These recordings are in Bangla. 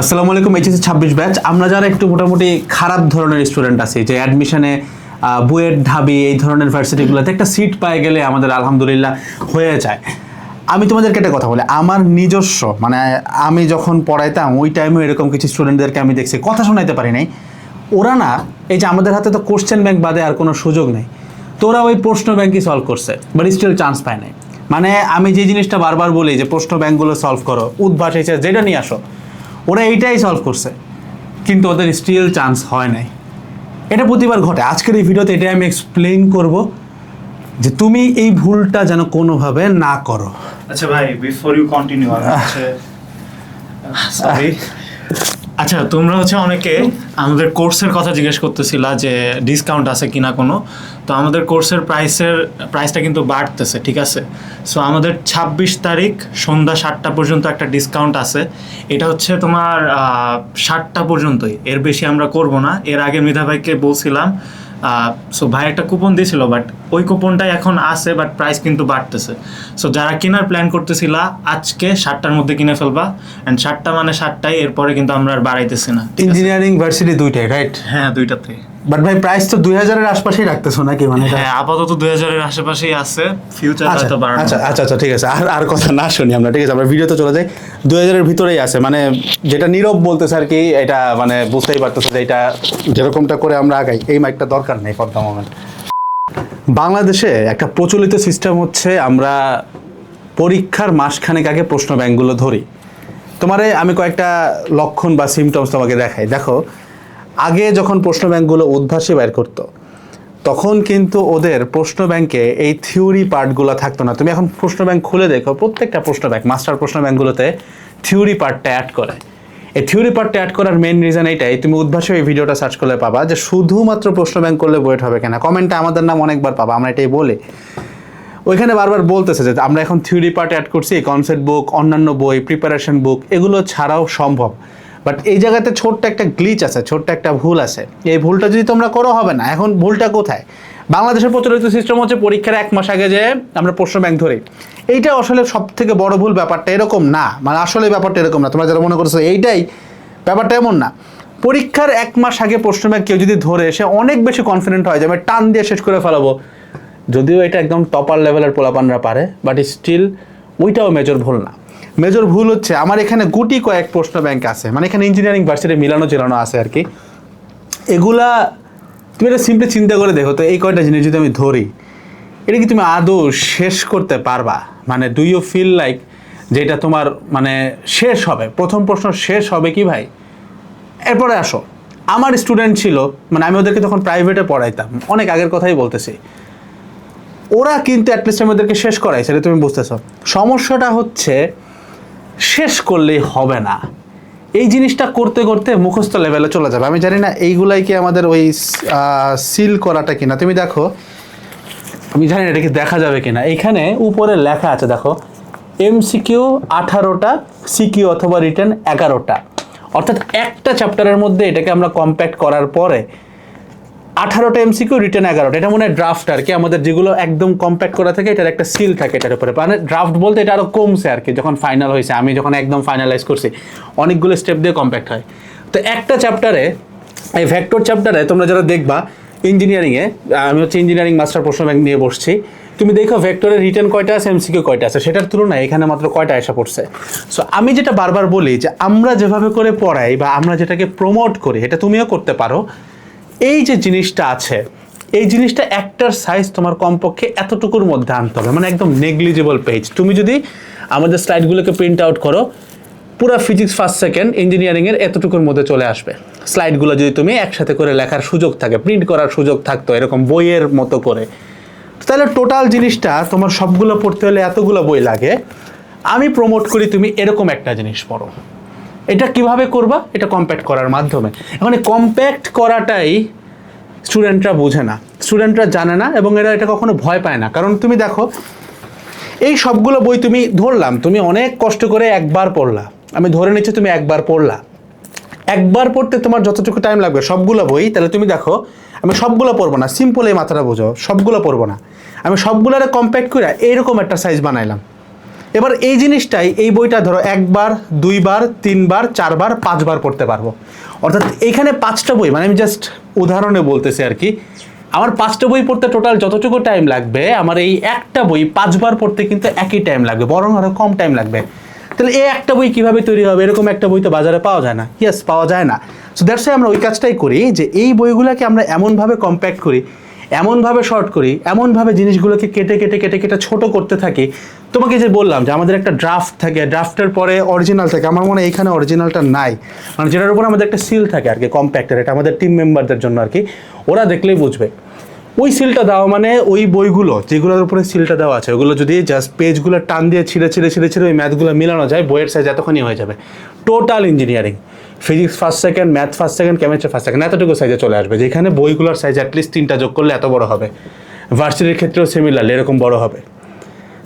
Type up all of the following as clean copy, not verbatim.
আসসালামু আলাইকুম। HSC 26 batch. আমরা যারা একটু মোটামুটি খারাপ ধরনের স্টুডেন্ট আছি, যে অ্যাডমিশনে বুয়েট, ঢাবি এই ধরনের ভার্সিটিগুলোতে একটা সিট পাই গেলে আমাদের আলহামদুলিল্লাহ হয়ে যায়। আমি তোমাদেরকে একটা কথা বলি, আমার নিজস্ব মানে আমি যখন পড়াইতাম ওই টাইমে এরকম কিছু স্টুডেন্টদেরকে আমি দেখছি, কথা শোনাইতে পারি নাই। ওরা না, এই যে আমাদের হাতে তো কোশ্চেন ব্যাংক বাদে আর কোনো সুযোগ নেই, তো ওরা ওই প্রশ্ন ব্যাংকই সলভ করছে, বাট স্টিল চান্স পায় নাই। মানে আমি যে জিনিসটা বারবার বলি যে প্রশ্ন ব্যাংকগুলো সলভ করো, উদ্ভাস এসে যেটা নিয়ে আসো, ওরা এইটাই সলভ করছে, কিন্তু ওদের স্টিল চান্স হয় নাই। এটা প্রতিবার ঘটে। আজকের এই ভিডিওতে এটাই আমি এক্সপ্লেইন করব যে তুমি এই ভুলটা যেন কোনোভাবে না করো। আচ্ছা ভাই, বিফোর ইউ কন্টিনিউ সরি। আচ্ছা, তোমরা অনেকে আমাদের কোর্সের কথা জিজ্ঞেস করতেছিলা যে ডিসকাউন্ট আছে কিনা কোনো। তো আমাদের কোর্সের প্রাইসটা কিন্তু বাড়তেছে, ঠিক আছে? সো আমাদের 26 তারিখ সন্ধ্যা 7টা পর্যন্ত একটা ডিসকাউন্ট আছে। এটা তোমার 7টা পর্যন্তই, এর বেশি আমরা করব না। এর আগে মৃধা ভাইকে বলছিলাম, সো ভাই একটা কুপন দিয়েছিল, বাট ওই কুপনটাই এখন আছে, বাট প্রাইস কিন্তু বাড়তেছে। সো যারা কেনার প্ল্যান করতেছিলা আজকে 7টার মধ্যে কিনে ফেলবা, অ্যান্ড 7টা মানে 7টাই, এরপরে কিন্তু আমরা আর বাড়াইতেছি না। ইঞ্জিনিয়ারিং ভার্সিটি দুইটাই, রাইট? হ্যাঁ, দুইটাতে। বাট ভাই প্রাইস তো 2000-এর আশপাশেই রাখতেছো নাকি? মানে হ্যাঁ, আপাতত 2000-এর আশেপাশেই আছে, ফিউচার হয়তো বাড়বে। আচ্ছা, ঠিক আছে। আর কথা না শুনি আমরা, ঠিক আছে? আমরা ভিডিওতে চলে যাই। 2000-এর ভিতরেই আছে, মানে যেটা নীরব বলতেছে আর কি, এটা মানে বুঝতেই পারতেছে যে এটা যেরকমটা করে আমরা আগাই, এই মাইকটা দরকার নেই ফর দ্য মোমেন্ট। বাংলাদেশে একটা প্রচলিত সিস্টেম হচ্ছে, আমরা পরীক্ষার মাসখানেক আগে প্রশ্ন ব্যাংকগুলো ধরি। তোমারে আমি কয়েকটা লক্ষণ বা সিমটমস তোমাকে দেখাই। দেখো, আগে যখন প্রশ্ন ব্যাংকগুলো উদ্ভাসী বের করতো, তখন কিন্তু ওদের প্রশ্ন ব্যাংকে এই থিওরি পার্টগুলো থাকতো না। তুমি এখন প্রশ্ন ব্যাংক খুলে দেখো, প্রত্যেকটা প্রশ্ন ব্যাংক, মাস্টার প্রশ্ন ব্যাংকগুলোতে থিওরি পার্টটা অ্যাড করে। এই থিওরি পার্টটা অ্যাড করার মেন রিজন এইটাই, তুমি উদ্ভাসী এই ভিডিওটা সার্চ করলে পাবা যে শুধুমাত্র প্রশ্ন ব্যাংক করলে বুয়েট হবে কেনা। কমেন্টে আমাদের নাম অনেকবার পাবা, আমরা এটাই বলি। ওইখানে বারবার বলতেছে যে আমরা এখন থিওরি পার্ট অ্যাড করছি, কনসেপ্ট বুক, অন্যান্য বই, প্রিপারেশন বুক, এগুলো ছাড়াও সম্ভব। বাট এই জায়গাতে ছোট্ট একটা গ্লিচ আছে, ছোট্ট একটা ভুল আছে। এই ভুলটা যদি তোমরা করো হবে না। এখন ভুলটা কোথায়? বাংলাদেশের প্রচলিত সিস্টেম হচ্ছে পরীক্ষার 1 মাস আগে যে আমরা প্রশ্ন ব্যাংক ধরি। এইটা আসলে সব থেকে বড় ভুল। ব্যাপারটা এরকম না, মানে আসলে ব্যাপারটা এরকম না। তোমরা যারা মনে করছো এইটাই ব্যাপারটা, এমন না। পরীক্ষার 1 মাস আগে প্রশ্ন ব্যাংক কেউ যদি ধরে, সে অনেক বেশি কনফিডেন্ট হয় যে আমি টান দিয়ে শেষ করে ফেলাবো। যদিও এটা একদম টপার লেভেলের পোলাপানরা পারে, বাট স্টিল ওইটাও মেজর ভুল না। মেজর ভুল হচ্ছে আমার এখানে গুটি কয়েক প্রশ্ন ব্যাংক আছে, মানে এখানে ইঞ্জিনিয়ারিং ভার্সিটি মিলানো চিলানো আছে আর কি। এগুলা তুমি এটা সিম্পলি চিন্তা করে দেখো তো, এই কয়টা জিনিস যদি আমি ধরি, এটা কি তুমি আদৌ শেষ করতে পারবা? মানে ডু ইউ ফিল লাইক যে এটা তোমার মানে শেষ হবে? প্রথম প্রশ্ন শেষ হবে কি ভাই? এরপরে আসো, আমার স্টুডেন্ট ছিল, মানে আমি ওদেরকে তখন প্রাইভেটে পড়াইতাম, অনেক আগের কথাই বলতেছি। ওরা কিন্তু অ্যাটলিস্ট আমি ওদেরকে শেষ করাই, সেটা তুমি বুঝতেছো। সমস্যাটা হচ্ছে শেষ করলেই হবে না। এই জিনিসটা করতে করতে মুখস্থ লেভেলে চলে যাবে। আমি জানি না এইগুলাই কি আমাদের ওই সিল করাটা কিনা। তুমি দেখো, আমি জানি না এটা কি দেখা যাবে কিনা। এইখানে উপরে লেখা আছে, দেখো, MCQ 18টা, সিকিউ অথবা রিটেন 11টা। অর্থাৎ একটা চ্যাপ্টারের মধ্যে এটাকে আমরা কম্প্যাক্ট করার পরে 18টা MCQ, রিটেন 11টা। এটা মনে হয় ড্রাফট আর কি। আমাদের যেগুলো একদম কম্প্যাক্ট করা থাকে, এটার একটা সিল থাকে এটার উপরে। মানে ড্রাফট বলতে এটা আরও কমছে আর কি, যখন ফাইনাল হয়েছে। আমি যখন একদম ফাইনালাইজ করছি, অনেকগুলো স্টেপ দিয়ে কম্প্যাক্ট হয়। তো একটা চ্যাপ্টারে, এই ভেক্টর চ্যাপ্টারে তোমরা যারা দেখবা ইঞ্জিনিয়ারিংয়ে, আমি হচ্ছে ইঞ্জিনিয়ারিং মাস্টার প্রশ্ন ব্যাংক নিয়ে বসছি, তুমি দেখো ভেক্টরের রিটেন কয়টা আছে, MCQ কয়টা আছে, সেটার তুলনায় এখানে মাত্র কয়টা এসে পড়ছে। সো আমি যেটা বারবার বলি যে আমরা যেভাবে করে পড়াই বা আমরা যেটাকে প্রমোট করি, এটা তুমিও করতে পারো। এই যে জিনিসটা আছে, এই জিনিসটা একটার সাইজ তোমার কমপক্ষে এতটুকুর মধ্যে আনতে হবে, মানে একদম নেগলিজিবল পেজ। তুমি যদি আমাদের স্লাইডগুলোকে প্রিন্ট আউট করো, পুরো ফিজিক্স ফার্স্ট সেকেন্ড ইঞ্জিনিয়ারিংয়ের এতটুকুর মধ্যে চলে আসবে। স্লাইডগুলো যদি তুমি একসাথে করে লেখার সুযোগ থাকে, প্রিন্ট করার সুযোগ থাকতো এরকম বইয়ের মতো করে, তাহলে টোটাল জিনিসটা তোমার সবগুলো পড়তে হলে এতগুলো বই লাগে। আমি প্রমোট করি তুমি এরকম একটা জিনিস পড়ো। এটা কিভাবে করবা? এটা কম্প্যাক্ট করার মাধ্যমে। এখন এই কম্প্যাক্ট করাটাই স্টুডেন্টরা বোঝে না, স্টুডেন্টরা জানে না, এবং এরা এটা কখনো ভয় পায় না। কারণ তুমি দেখো, এই সবগুলো বই তুমি ধরলাম, তুমি অনেক কষ্ট করে একবার পড়লা, আমি ধরে নিচ্ছি তুমি একবার পড়লা। একবার পড়তে তোমার যতটুকু টাইম লাগবে সবগুলো বই, তাহলে তুমি দেখো আমি সবগুলো পড়বো না, সিম্পল এই মাথাটা বোঝো, সবগুলো পড়বো না, আমি সবগুলোরে কম্প্যাক্ট করে এইরকম একটা সাইজ বানাইলাম। এবার এই জিনিসটাই, এই বইটা ধরো 1 বার 2 বার 3 বার 4 বার 5 বার পড়তে পারবো। অর্থাৎ এইখানে 5টা বই, মানে আমি জাস্ট উদাহরণে বলতেছি আর কি, আমার 5টা বই পড়তে টোটাল যতটুকু টাইম লাগবে, আমার এই একটা বই 5 বার পড়তে কিন্তু একই টাইম লাগবে, বরং আরও কম টাইম লাগবে। তাহলে এই একটা বই কিভাবে তৈরি হবে? এরকম একটা বই তো বাজারে পাওয়া যায় না। ইয়েস, পাওয়া যায় না। সো দ্যাটস ওয়াই আমরা ওই কাজটাই করি, যে এই বইগুলোকে আমরা এমনভাবে কম্প্যাক্ট করি, এমনভাবে শর্ট করি, এমনভাবে জিনিসগুলোকে কেটে কেটে কেটে কেটে ছোট করতে থাকি। তোমাকে যে বললাম যে আমাদের একটা ড্রাফট থাকে, ড্রাফটের পরে অরিজিনাল থাকে, আমার মনে হয় এইখানে অরিজিনালটা নাই, মানে যেটার উপর আমাদের একটা সিল থাকে আর কি, কম্প্যাক্টের, এটা আমাদের টিম মেম্বারদের জন্য আর কি, ওরা দেখলেই বুঝবে। ওই সিলটা দেওয়া মানে ওই বইগুলো যেগুলোর উপরে সিলটা দেওয়া আছে, ওগুলো যদি জাস্ট পেজগুলো টান দিয়ে ছিঁড়ে ছিঁড়ে ছিঁড়ে ছিঁড়ে ওই ম্যাথগুলো মিলানো যায়, বইয়ের সাইজ এতখানি হয়ে যাবে। Total engineering, physics first second, math first second, chemistry first second, এতটুকু সাইজে চলে আসবে, যেখানে বইগুলোর সাইজ অ্যাটলিস্ট 3টা যোগ করলে এত বড় হবে। ভার্সিটির ক্ষেত্রেও সিমিলার এরকম বড় হবে।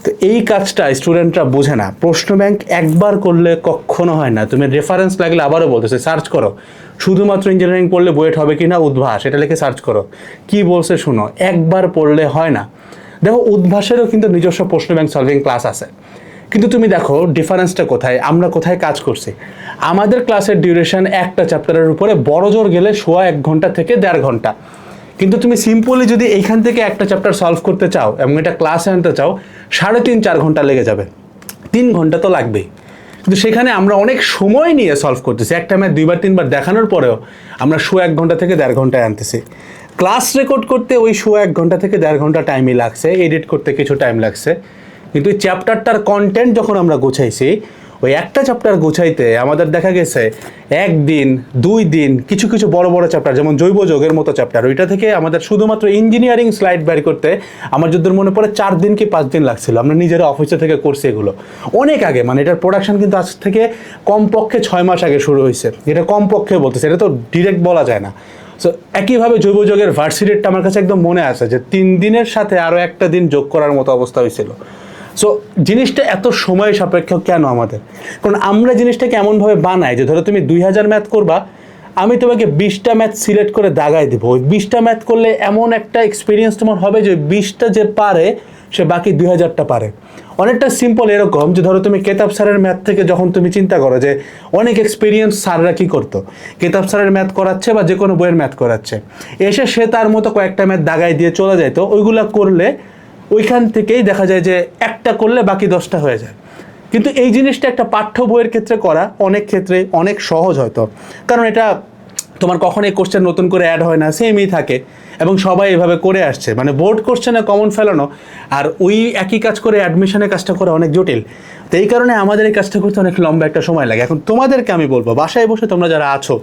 তো এই কাজটা স্টুডেন্টরা বোঝে না। প্রশ্ন ব্যাংক একবার করলে কখনো হয় না। তুমি রেফারেন্স লাগলে আবারও বলতেছে, সার্চ করো, শুধুমাত্র ইঞ্জিনিয়ারিং পড়লে বুয়েট হবে কি না, উদ্ভাস, এটা লিখে সার্চ করো, কি বলছে শুনো। একবার পড়লে হয় না। দেখো, উদ্ভাসেরও কিন্তু নিজস্ব প্রশ্ন ব্যাংক সলভিং ক্লাস আছে, কিন্তু তুমি দেখো ডিফারেন্সটা কোথায়, আমরা কোথায় কাজ করছি। আমাদের ক্লাসের ডিউরেশন একটা চ্যাপ্টারের উপরে বড় জোর গেলে 1.5 ঘন্টা থেকে 1.5 ঘন্টা, কিন্তু তুমি সিম্পলি যদি এইখান থেকে একটা চ্যাপ্টার সলভ করতে চাও এবং এটা ক্লাসে আনতে চাও, 3.5-4 ঘন্টা লেগে যাবে, 3 ঘন্টা তো লাগবেই। কিন্তু সেখানে আমরা অনেক সময় নিয়ে সলভ করতেছি, একটা ম্যাথ 2 বার 3 বার দেখানোর পরেও আমরা 1.5 ঘন্টা থেকে 1.5 ঘন্টায় আনতেছি। ক্লাস রেকর্ড করতে ওই 1.5 ঘন্টা থেকে 1.5 ঘন্টা টাইমই লাগছে, এডিট করতে কিছু টাইম লাগছে, কিন্তু ওই চ্যাপ্টারটার কন্টেন্ট যখন আমরা গুছাইছি, ওই একটা চ্যাপ্টার গুছাইতে আমাদের দেখা গেছে 1 দিন 2 দিন, কিছু কিছু বড় বড় চ্যাপ্টার যেমন জৈব যোগের মতো চ্যাপ্টার, ওইটা থেকে আমাদের শুধুমাত্র ইঞ্জিনিয়ারিং স্লাইড বের করতে আমার যদি মনে পড়ে 4 দিন কি 5 দিন লাগছিল। আমরা নিজেরা অফিসে থেকে করছি এগুলো অনেক আগে, মানে এটার প্রোডাকশন কিন্তু আজ থেকে কমপক্ষে 6 মাস আগে শুরু হয়েছে। এটা কমপক্ষে বলতেছে, এটা তো ডিরেক্ট বলা যায় না। সো একইভাবে জৈব যোগের ভার্সিটিটা আমার কাছে একদম মনে আছে যে 3 দিনের সাথে আরও একটা দিন যোগ করার মতো অবস্থা হয়েছিল। সো জিনিসটা এত সময় সাপেক্ষ কেন আমাদের? কারণ আমরা জিনিসটাকে এমনভাবে বানাই যে ধরো তুমি 2000 ম্যাথ করবা, আমি তোমাকে 20টা ম্যাথ সিলেক্ট করে দাগাই দেবো। ওই 20টা ম্যাথ করলে এমন একটা এক্সপিরিয়েন্স তোমার হবে যে 20টা যে পারে সে বাকি 2000টা পারে। অনেকটা সিম্পল এরকম যে ধরো তুমি কেতাব স্যারের ম্যাথ থেকে যখন তুমি চিন্তা করো যে অনেক এক্সপিরিয়েন্স স্যাররা কী করতো, কেতাব স্যারের ম্যাথ করাচ্ছে বা যে কোনো বইয়ের ম্যাথ করাচ্ছে, এসে সে তার মতো কয়েকটা ম্যাথ দাগাই দিয়ে চলে যেত। ওইগুলা করলে ওইখান থেকেই দেখা যায় যে একটা করলে বাকি 10টা হয়ে যায়। কিন্তু এই জিনিসটা একটা পাঠ্য বইয়ের ক্ষেত্রে করা অনেক ক্ষেত্রে অনেক সহজ হয়তো, কারণ এটা তোমার কখনোই কোশ্চেন নতুন করে অ্যাড হয় না, সেমই থাকে এবং সবাই এভাবে করে আসছে। মানে বোর্ড কোশ্চেনে কমন ফেলানো আর ওই একই কাজ করে অ্যাডমিশনের কাজটা করে অনেক জটিল। তো এই কারণে আমাদের এই কাজটা করতে অনেক লম্বা একটা সময় লাগে। এখন তোমাদেরকে আমি বলবো, বাসায় বসে তোমরা যারা আছো,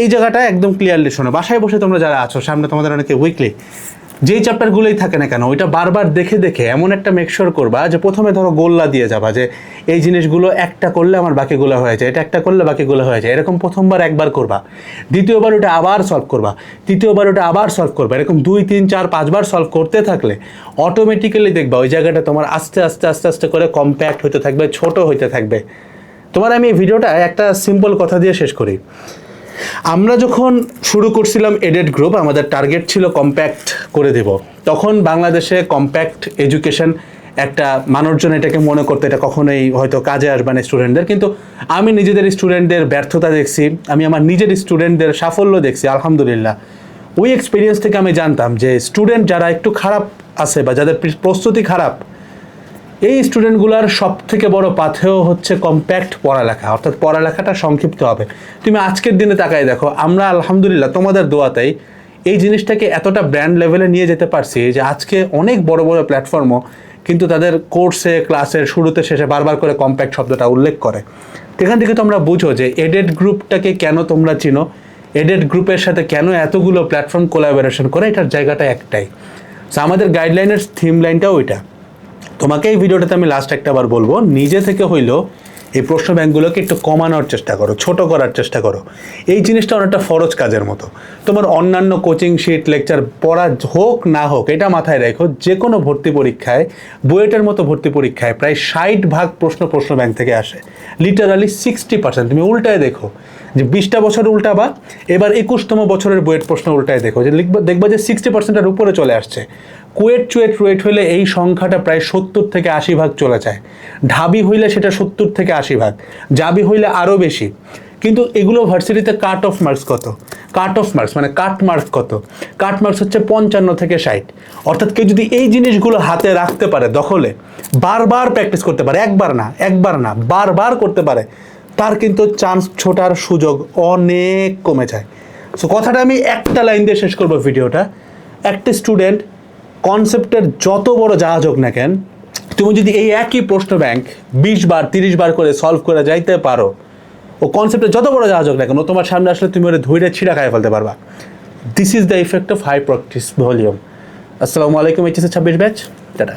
এই জায়গাটা একদম ক্লিয়ারলি শোনো, বাসায় বসে তোমরা যারা আছো, সামনে তোমাদের অনেকে উইকলি যেই চ্যাপ্টারগুলোই থাকে না কেন, ওইটা বারবার দেখে দেখে এমন একটা মেকশোর করবা যে প্রথমে ধরো গোল্লা দিয়ে যাবা যে এই জিনিসগুলো একটা করলে আমার বাকিগুলো হয়ে যায়, এটা একটা করলে বাকিগুলো হয়ে যায়, এরকম প্রথমবার একবার করবা, দ্বিতীয়বার ওটা আবার সলভ করবা, তৃতীয়বার ওটা আবার সলভ করবা, এরকম 2 3 4 5 বার সলভ করতে থাকলে অটোমেটিক্যালি দেখবা ওই জায়গাটা তোমার আস্তে আস্তে আস্তে আস্তে করে কম্প্যাক্ট হতে থাকবে, ছোট হইতে থাকবে। তোমার আমি এই ভিডিওটা একটা সিম্পল কথা দিয়ে শেষ করি। আমরা যখন শুরু করছিলাম এডেড গ্রুপ, আমাদের টার্গেট ছিল কম্প্যাক্ট করে দেব। তখন বাংলাদেশে কম্প্যাক্ট এডুকেশন একটা মানুষজন এটাকে মনে করতে, এটা কখনোই হয়তো কাজে আসবে না স্টুডেন্টদের। কিন্তু আমি নিজেদের স্টুডেন্টদের ব্যর্থতা দেখছি, আমি আমার নিজের স্টুডেন্টদের সাফল্য দেখছি, আলহামদুলিল্লাহ। ওই এক্সপিরিয়েন্স থেকে আমি জানতাম যে স্টুডেন্ট যারা একটু খারাপ আছে বা যাদের প্রস্তুতি খারাপ, এই স্টুডেন্টগুলোর সব থেকে বড় পাথেয় হচ্ছে কম্প্যাক্ট পড়ালেখা, অর্থাৎ পড়ালেখাটা সংক্ষিপ্ত হবে। তুমি আজকের দিনে তাকাই দেখো, আমরা আলহামদুলিল্লাহ তোমাদের দোয়াতেই এই জিনিসটাকে এতটা ব্র্যান্ড লেভেলে নিয়ে যেতে পারছি যে আজকে অনেক বড় বড় প্ল্যাটফর্মও কিন্তু তাদের কোর্সে ক্লাসের শুরুতে শেষে বারবার করে কম্প্যাক্ট শব্দটা উল্লেখ করে। এখান থেকে তোমরা বুঝো যে এডেড গ্রুপটাকে কেন তোমরা চিনো, এডেড গ্রুপের সাথে কেন এতগুলো প্ল্যাটফর্ম কোলাবোরেশন করে, এটার জায়গাটা একটাই। সো আমাদের গাইডলাইনের থিম লাইনটাও ওইটা। তোমাকে এই ভিডিওটাতে আমি লাস্ট একটাবার বলবো, নিজে থেকে হইলেও এই প্রশ্ন ব্যাংকগুলোকে একটু কমানোর চেষ্টা করো, ছোট করার চেষ্টা করো। এই জিনিসটা অনেকটা ফরজ কাজের মতো। তোমার অন্যান্য কোচিং শিট লেকচার পড়া হোক না হোক, এটা মাথায় রেখো, যে কোনো ভর্তি পরীক্ষায়, বুয়েটের মতো ভর্তি পরীক্ষায় প্রায় 60% প্রশ্ন ব্যাংক থেকে আসে। লিটারালি 60%। তুমি উল্টায় দেখো যে 20টা বছর উল্টাবা, এবার 21তম বছরের বইয়ের প্রশ্ন উল্টায় দেখো যে দেখবা যে 60%-এর উপরে চলে আসছে। কুয়েট চুয়েট রুয়েট হইলে এই সংখ্যাটা প্রায় 70 থেকে 80 ভাগ চলে যায়। ঢাবি হইলে সেটা 70 থেকে 80 ভাগ, জাবি হইলে আরও বেশি। কিন্তু এগুলো ভার্সিটিতে কাট অফ মার্কস কত? কাট অফ মার্কস মানে কাট মার্কস কত? কাট মার্কস হচ্ছে 55 থেকে 60। অর্থাৎ কেউ যদি এই জিনিসগুলো হাতে রাখতে পারে, দখলে বারবার প্র্যাকটিস করতে পারে, একবার না বারবার করতে পারে, তার কিন্তু চান্স ছোটার সুযোগ অনেক কমে যায়। সো কথাটা আমি একটা লাইন দিয়ে শেষ করবো ভিডিওটা। একটা স্টুডেন্ট কনসেপ্টের যত বড় জাহাজ হোক না কেন, তুমি যদি এই একই প্রশ্ন ব্যাংক 20 বার 30 বার করে সলভ করে যাইতে পারো, ও কনসেপ্টের যত বড় জাহাজ হোক না কেন, তোমার সামনে আসলে তুমি ওটা ধৈর্য ছিঁড়া খাই ফেলতে পারবা। This is the effect of high practice volume. আসসালামু আলাইকুম, এইচএসসি 26 ব্যাচ, টাটা।